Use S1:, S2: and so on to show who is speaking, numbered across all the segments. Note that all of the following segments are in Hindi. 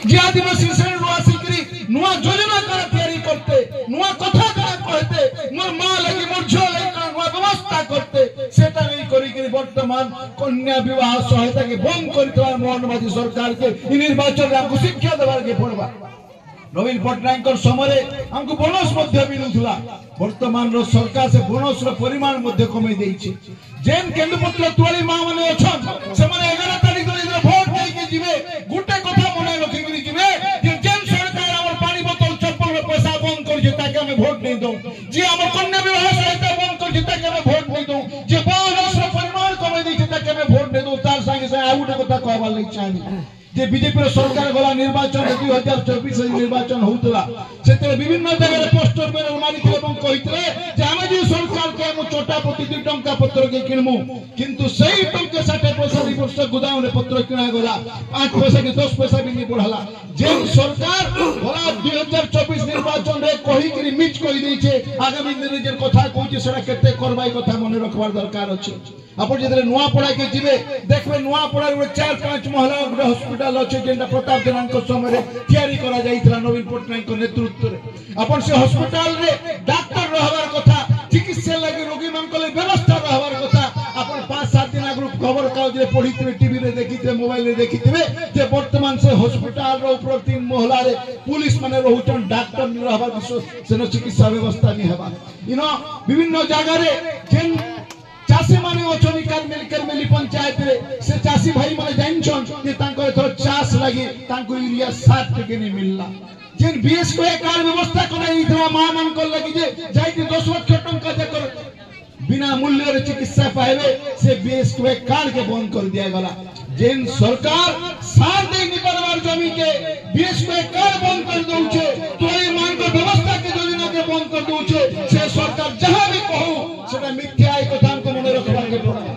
S1: जे आदिवासी श्रेणी आसिकी नुआ योजना करा तैयारी करते नुआ कथा करा कहते मोर मां लगी मोर झियो लगी नुआ व्यवस्था करते सेटा नहीं करी कि वर्तमान कन्या विवाह सहायता के बंद करतवा मोहनबाजी सरकार के निर्वाचन हमको शिक्षा देवार के पड़वा नवीन पटनायक समय हमको बोनस मिलूला वर्तमान सरकार से बोनस परिमाण कमे जेन केन्दुपत्र तुआली माँ मैंने अच्छन से 11 तारीख भोट देके जीवे गोटे कथा मन रखिक जीवे जेन सरकार आम पानी बोतल चप्पल पैसा बंद कर भोट नहीं दो जी आम कन्या विवाह सहायता बंद कर भोट नहीं दो जे बोनस परिमाण कमे भोट नहीं दो तार संगे संगे आ गोटे कथा कहबार लगी चाहिए जे बीजेपी सरकार गला निर्वाचन 2024 निर्वाचन होतला सेते विभिन्न जगह पोस्टर पे मारी थे এবং কইতলে যে আমি যে सरकार के हम छोटा प्रति 2 टंका पत्र के किनमु किंतु सही टंका 60 पैसा दी वर्ष गोदाम रे पत्र किना गला 8 पैसा के 10 पैसा भी नहीं बढ़ला जे सरकार गला 2024 निर्वाचन रे कहि कि मिच कहि दै छे आगामी निर्वाचन कथा कहूची सेरा केते करबाई कथा मने रखबार दरकार अछि अपन जेते नुआ पड़ा के जीवे देखबे नुआ पड़ा रे 4-5 महला हॉस्पिटल अच्छे जेंटा प्रताप जेनांक समय तैयारी करा जाइतला नवीन पटनायक नेतृत्व रे अपन से हॉस्पिटल रे डॉक्टर रहबार कथा चिकित्सा लगे रोगी मान को व्यवस्था रहबार कथा अपन 5-7 दिन आगु खबर कागज रे पढितबे टीवी रे देखितबे मोबाइल रे देखितबे जे वर्तमान से हॉस्पिटल रो ऊपर 3 महला रे पुलिस माने रहउचन डॉक्टर नि रहबार सेनो चिकित्सा व्यवस्था नि हेबा इनो विभिन्न जगह रे जेन चासी माने ओछनी काल मिलकर मिली पंचायत रे से चासी भाई माने जानछन जे तांको एथर चास लागि तांको यूरिया 60 टके नि मिलला जेन बीएस को कार व्यवस्था करे इथरा मां मान को लागि जे जाई कि 10 लाख टका दे कर बिना मूल्य रे चिकित्सा पाएबे से बीएस को कार्ड के बंद कर दिया गला जेन सरकार सार दे निकलवार जमी के बीएस को कार्ड बंद कर दउछे तोई मान को व्यवस्था के योजना के बंद कर दउछे से सरकार जहां भी कहू सेटा मिथ्या है कथा को मन रखबा के पड़े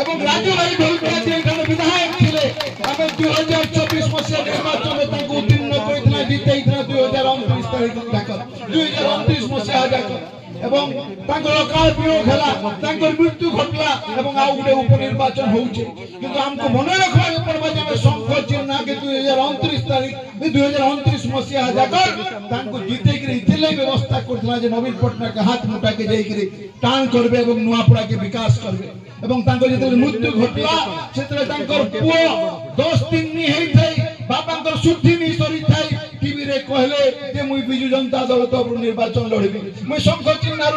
S1: एवं राजू भाई ढोलकिया जे एखाने विधायक थिले आबे 2024 मसिया निर्वाचन में ताको उत्तीर्ण करितला जीते इतना 2029 तारीख जाकर 2029 मसिया जाकर एवं तांको लोकाल वियोग हला तांको मृत्यु घटला एवं आ गुटे उपनिर्वाचन होउचे किंतु हमको मन रखबा के पड़बा जे हम संकल्प चिन्ह के 2029 तारीख 2029 मसिया जाकर तांको जीते के इतले व्यवस्था करथला जे नवीन पटनायक हाथ मुटा के जाई के टाण करबे एवं नुआपड़ा के विकास करबे एवं तांको जेते मृत्यु घटला सेते तांकर पुओ 10 दिन नि हेई थई बापांकर शुद्धि नि सरी थई टीवी रे कहले जे मुई बिजु जनता दल तो निर्वाचन लड़बी मुई संकल्प चिन्ह